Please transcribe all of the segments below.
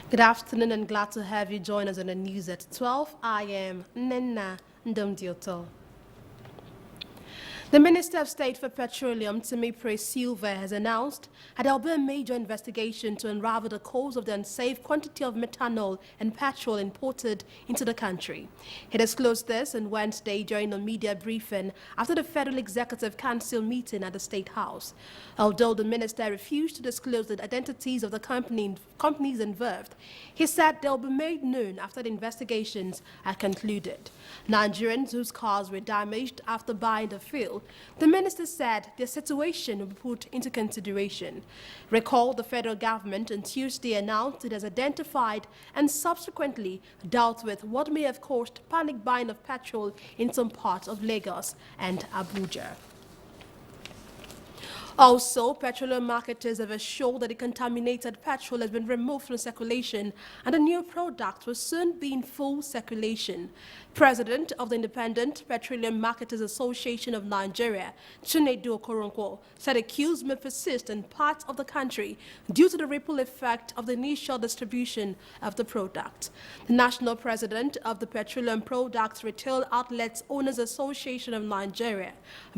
Good afternoon and glad to have you join us on the news at 12. I am Nena Ndomdioto. The Minister of State for Petroleum, Timipre Silva, has announced that there will be a major investigation to unravel the cause of the unsafe quantity of methanol and petrol imported into the country. He disclosed this on Wednesday during a media briefing after the Federal Executive Council meeting at the State House. Although the minister refused to disclose the identities of the companies involved, he said they will be made known after the investigations are concluded. Nigerians whose cars were damaged after buying the fuel, the minister said their situation will be put into consideration. Recall the federal government on Tuesday announced it has identified and subsequently dealt with what may have caused panic buying of petrol in some parts of Lagos and Abuja. Also, petroleum marketers have assured that the contaminated petrol has been removed from circulation and the new product will soon be in full circulation. President of the Independent Petroleum Marketers Association of Nigeria, Chinedu Okoronkwo, said the queues may persist in parts of the country due to the ripple effect of the initial distribution of the product. The national president of the Petroleum Products Retail Outlets Owners Association of Nigeria,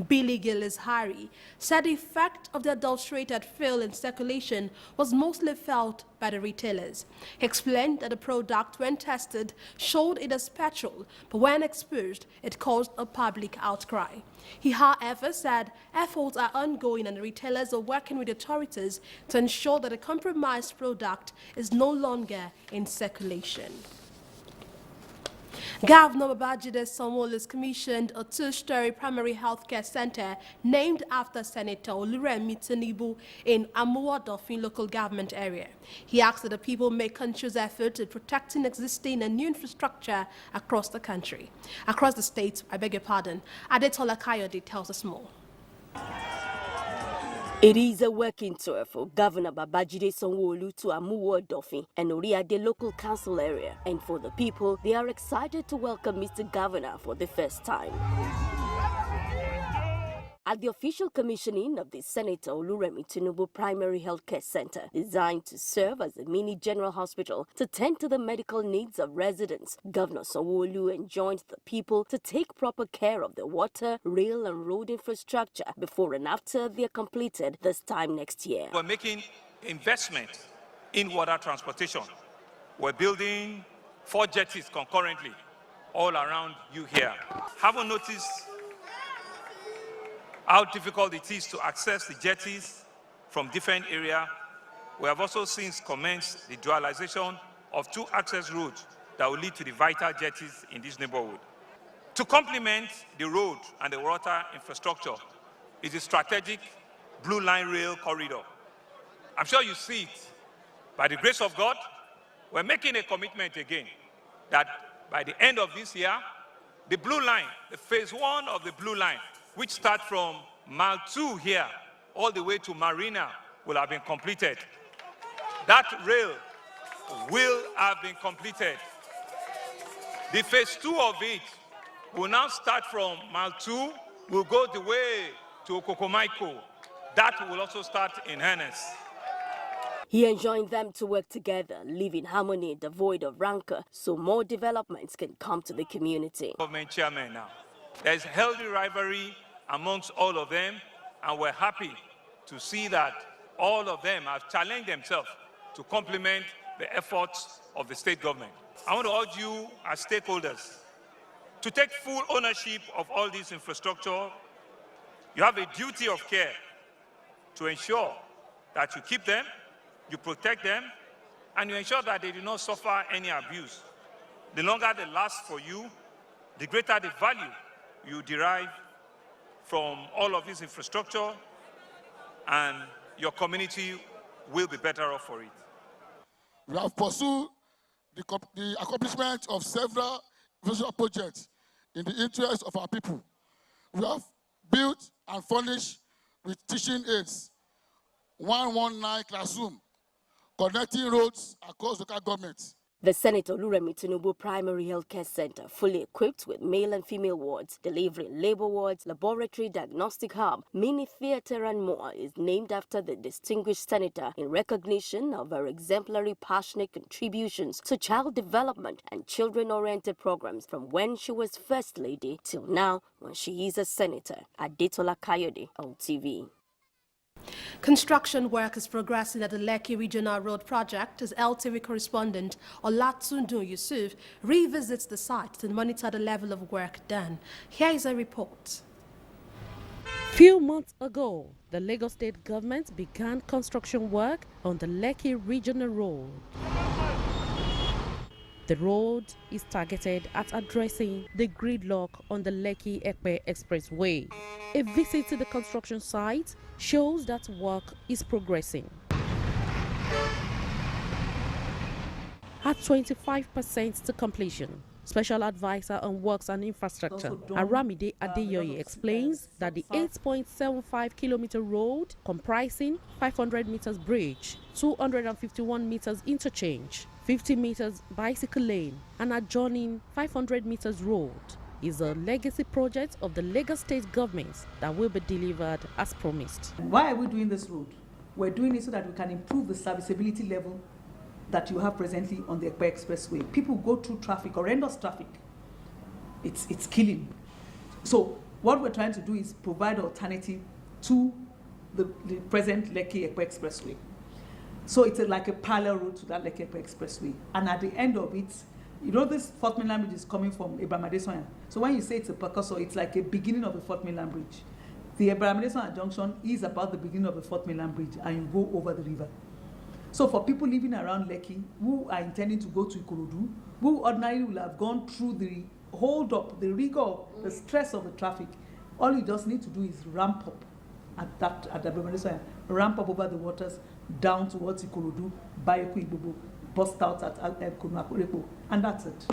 Billy Gillis Harry, said the effect of the adulterated fuel in circulation was mostly felt by the retailers. He explained that the product, when tested, showed it as petrol, but when exposed, it caused a public outcry. He, however, said efforts are ongoing and the retailers are working with authorities to ensure that the compromised product is no longer in circulation. Governor Babajide Sanwo-Olu has commissioned a two-story primary healthcare center named after Senator Oluremi Tinubu in Amuwo-Odofin local government area. He asked that the people make conscious effort in protecting existing and new infrastructure across the country. Across the state, I beg your pardon, Adetola Kayode tells us more. It is a working tour for Governor Babajide Sanwo-Olu to Amuwo-Odofin and Oriade local council area. And for the people, they are excited to welcome Mr. Governor for the first time. At the official commissioning of the Senator Oluremi Tinubu Primary Healthcare Center, designed to serve as a mini general hospital to tend to the medical needs of residents, Governor Sanwo-Olu enjoined the people to take proper care of the water, rail and road infrastructure before and after they are completed this time next year. We're making investment in water transportation. We're building 4 jetties concurrently all around you here. Haven't noticed how difficult it is to access the jetties from different areas. We have also since commenced the dualization of 2 access roads that will lead to the vital jetties in this neighborhood. To complement the road and the water infrastructure is the strategic Blue Line Rail Corridor. I'm sure you see it. By the grace of God, we're making a commitment again that by the end of this year, the Blue Line, the phase 1 of the Blue Line, which starts from Mile 2 here all the way to Marina, will have been completed. That rail will have been completed. The phase 2 of it will now start from Mile 2, will go the way to Okokomaiko. That will also start in earnest. He enjoined them to work together, live in harmony, devoid of rancor, so more developments can come to the community. Government chairman now. There's healthy rivalry amongst all of them, and we're happy to see that all of them have challenged themselves to complement the efforts of the state government. I want to urge you as stakeholders to take full ownership of all this infrastructure. You have a duty of care to ensure that you keep them, you protect them, and you ensure that they do not suffer any abuse. The longer they last for you, the greater the value you derive from all of this infrastructure, and your community will be better off for it. We have pursued the accomplishment of several infrastructure projects in the interest of our people. We have built and furnished with teaching aids, 119 classroom, connecting roads across local governments. The Senator Luremi Tinubu Primary Healthcare Center, fully equipped with male and female wards, delivering labor wards, laboratory diagnostic hub, mini theater and more, is named after the distinguished senator in recognition of her exemplary passionate contributions to child development and children-oriented programs from when she was First Lady till now when she is a senator. Adetola Kayode, Ltv. Construction work is progressing at the Lekki Regional Road project as Ltv correspondent Olatunde Yusuf revisits the site to monitor the level of work done. Here is a report. Few months ago, the Lagos State government began construction work on the Lekki Regional Road. The road is targeted at addressing the gridlock on the Lekki-Ekpe Expressway. A visit to the construction site shows that work is progressing. At 25% to completion, Special Advisor on Works and Infrastructure, Aramide Adeyoye, explains that the 8.75-kilometer road, comprising 500 meters bridge, 251 meters interchange, 50 meters bicycle lane, and adjoining 500 meters road, is a legacy project of the Lagos State government that will be delivered as promised. Why are we doing this road? We're doing it so that we can improve the serviceability level that you have presently on the Ekpe Expressway. People go through traffic, horrendous traffic. It's killing. So what we're trying to do is provide alternative to the present Lekki Ekpe Expressway. So it's like a parallel route to that Lekki Ekpe Expressway. And at the end of it, you know, this Fourth Mainland Bridge is coming from Abraham Adesoya. So when you say it's a precursor, it's like a beginning of the Fourth Mainland Bridge. The Abraham Adesoya junction is about the beginning of the Fourth Mainland Bridge, and you go over the river. So for people living around Lekki who are intending to go to Ikorodu, who ordinarily will have gone through the hold up, the rigor, the stress of the traffic, all you just need to do is ramp up at the Abraham Adesoya, ramp up over the waters down towards Ikorodu, Bayoku Ibobo, bust out at Kunakurepo, and that's it.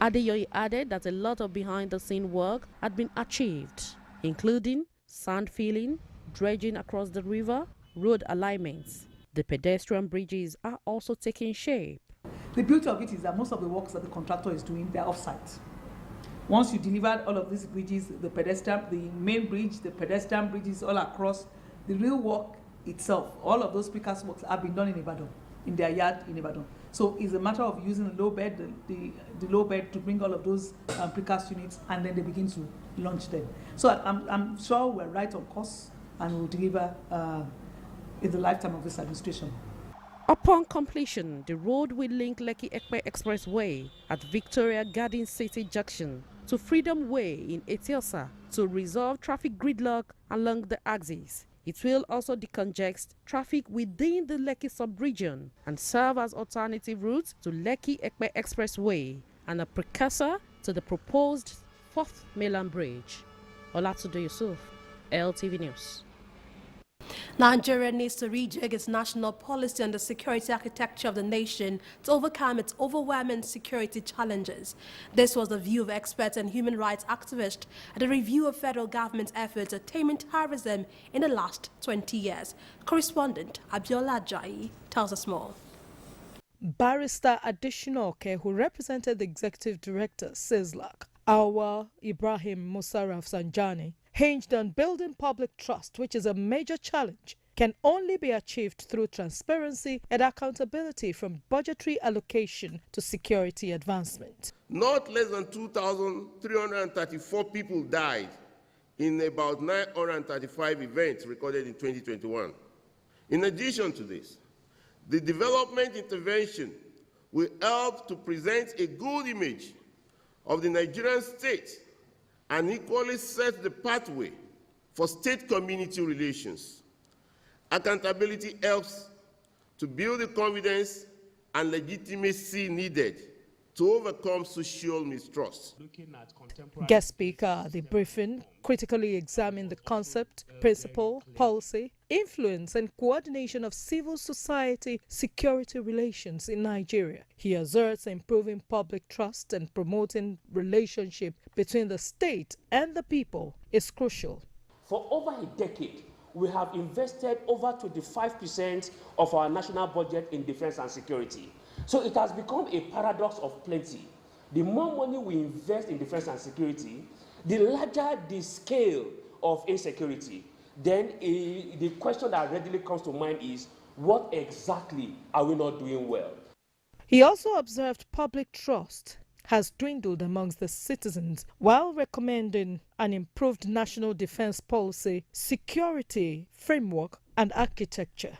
Adeyoye added that a lot of behind-the-scene work had been achieved, including sand filling, dredging across the river, road alignments. The pedestrian bridges are also taking shape. The beauty of it is that most of the works that the contractor is doing, they're off-site. Once you deliver all of these bridges, the main bridge, the pedestrian bridges all across, the real work itself, all of those precast works have been done in Ibadan, in their yard in Ibadan. So it's a matter of using the low bed, the low bed to bring all of those precast units, and then they begin to launch them. So I'm sure we're right on course and we'll deliver in the lifetime of this administration. Upon completion, the road will link Lekki-Ekpe Expressway at Victoria Garden City Junction to Freedom Way in Etiosa to resolve traffic gridlock along the axis. It will also decongest traffic within the Lekki sub-region and serve as alternative routes to Lekki-Ekpe Expressway and a precursor to the proposed Fourth Mainland Bridge. Olatunde Yusuf, Ltv News. Nigeria needs to rejig its national policy on the security architecture of the nation to overcome its overwhelming security challenges. This was the view of experts and human rights activists at a review of federal government's efforts at taming terrorism in the last 20 years. Correspondent Abiola Ajayi tells us more. Barrister Adeshinoke, who represented the executive director, CISLAC, Awa Ibrahim Musarraf Sanjani, hinged on building public trust, which is a major challenge, can only be achieved through transparency and accountability from budgetary allocation to security advancement. Not less than 2,334 people died in about 935 events recorded in 2021. In addition to this, the development intervention will help to present a good image of the Nigerian state and equally set the pathway for state-community relations. Accountability helps to build the confidence and legitimacy needed to overcome social mistrust. Guest speaker at the briefing critically examined the concept, principle, policy, influence and coordination of civil society security relations in Nigeria. He asserts improving public trust and promoting relationship between the state and the people is crucial. For over a decade, we have invested over 25% of our national budget in defense and security. So it has become a paradox of plenty. The more money we invest in defense and security, the larger the scale of insecurity. Then the question that readily comes to mind is, what exactly are we not doing well? He also observed public trust has dwindled amongst the citizens while recommending an improved national defense policy, security framework, and architecture.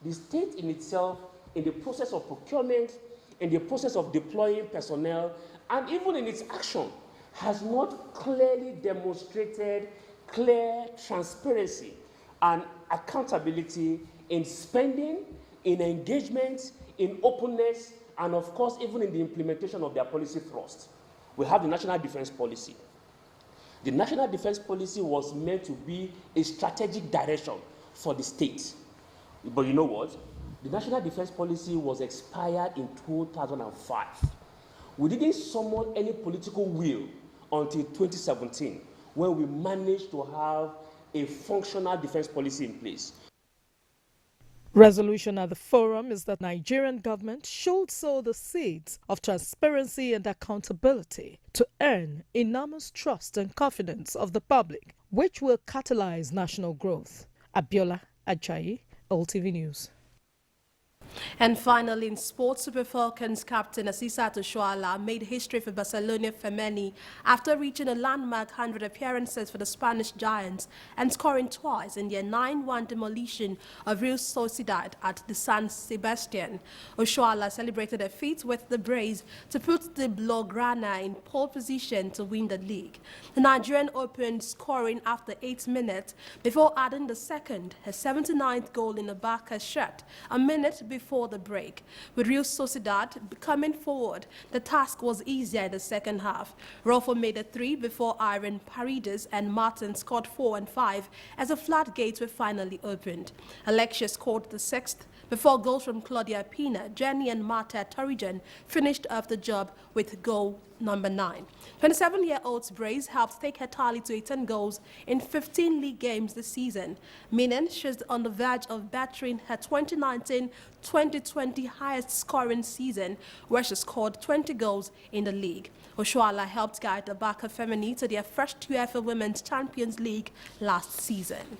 The state in itself, in the process of procurement, in the process of deploying personnel, and even in its action, has not clearly demonstrated clear transparency and accountability in spending, in engagement, in openness, and of course, even in the implementation of their policy thrust. We have the National Defense Policy. The National Defense Policy was meant to be a strategic direction for the state. But you know what? The National Defense Policy was expired in 2005. We didn't summon any political will until 2017, when we managed to have a functional defense policy in place. Resolution at the forum is that Nigerian government should sow the seeds of transparency and accountability to earn enormous trust and confidence of the public, which will catalyze national growth. Abiola Ajayi, Ltv News. And finally, in sports, Super Falcons captain Asisat Oshoala made history for Barcelona Femeni after reaching a landmark 100 appearances for the Spanish Giants and scoring twice in their 9-1 demolition of Real Sociedad at the San Sebastian. Oshoala celebrated a feat with the brace to put the Blaugrana in pole position to win the league. The Nigerian opened scoring after 8 minutes before adding the second, her 79th goal in a Barca shirt, a minute before the break. With Real Sociedad coming forward, the task was easier in the second half. Rolfo made a 3 before Iron Paredes and Martin scored 4 and 5 as the floodgates were finally opened. Alexia scored the 6th before goals from Claudia Pina, Jenny and Marta Torrigan finished off the job with goal number 9. 27-year-old's brace helped take her tally to 18 goals in 15 league games this season, meaning she's on the verge of battering her 2019-2020 highest scoring season, where she scored 20 goals in the league. Oshoala helped guide the Barca Femeni to their first UEFA Women's Champions League last season.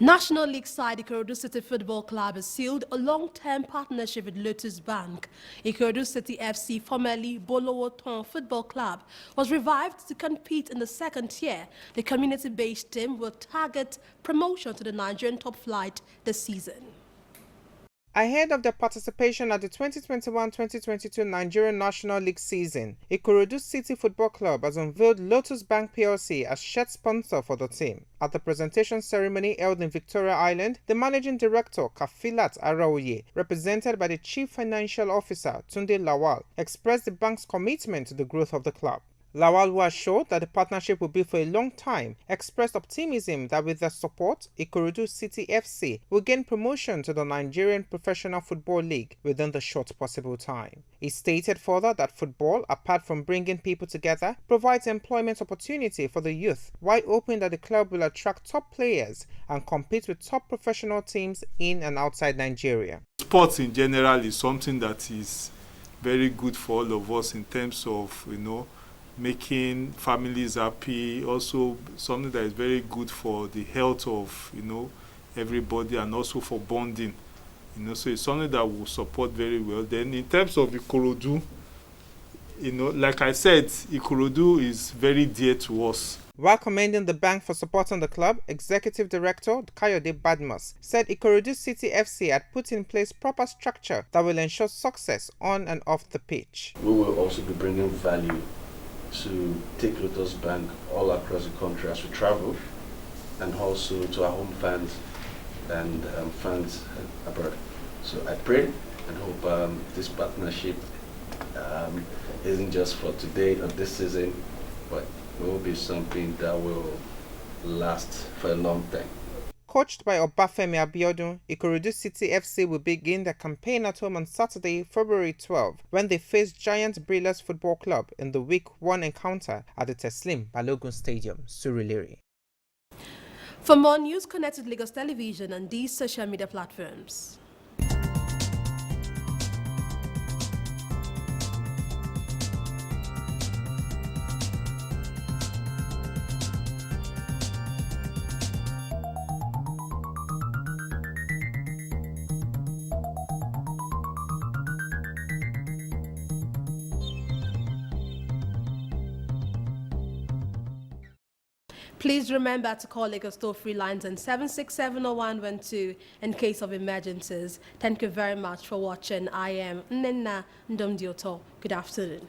National League side Ikorodu City Football Club has sealed a long-term partnership with Lotus Bank. Ikorodu City FC, formerly Bolowoton Football Club, was revived to compete in the second tier. The community-based team will target promotion to the Nigerian top flight this season. Ahead of their participation at the 2021-2022 Nigerian National League season, Ikorodu City Football Club has unveiled Lotus Bank PLC as shirt sponsor for the team. At the presentation ceremony held in Victoria Island, the managing director, Kafilat Araoye, represented by the Chief Financial Officer, Tunde Lawal, expressed the bank's commitment to the growth of the club. Lawal, who assured that the partnership will be for a long time, expressed optimism that with their support, Ikorodu City FC will gain promotion to the Nigerian Professional Football League within the short possible time. He stated further that football, apart from bringing people together, provides employment opportunity for the youth, while hoping that the club will attract top players and compete with top professional teams in and outside Nigeria. Sports in general is something that is very good for all of us in terms of, making families happy, also something that is very good for the health of, everybody, and also for bonding, so it's something that will support very well. Then in terms of Ikorodu, like I said, Ikorodu is very dear to us. While commending the bank for supporting the club, Executive Director Kayode Badmus said Ikorodu City FC had put in place proper structure that will ensure success on and off the pitch. We will also be bringing value to take Lotus Bank all across the country as we travel, and also to our home fans and fans abroad. So I pray and hope this partnership isn't just for today or this season, but will be something that will last for a long time. Coached by Obafemi Abiodun, Ikorodu City FC will begin their campaign at home on Saturday, February 12, when they face Giant Brilliance Football Club in the Week 1 encounter at the Teslim Balogun Stadium, Surulere. For more news, connect with Lagos Television on these social media platforms. Please remember to call Lagos toll-free lines on 7670112 in case of emergencies. Thank you very much for watching. I am Nnenna Ndomdioto. Good afternoon.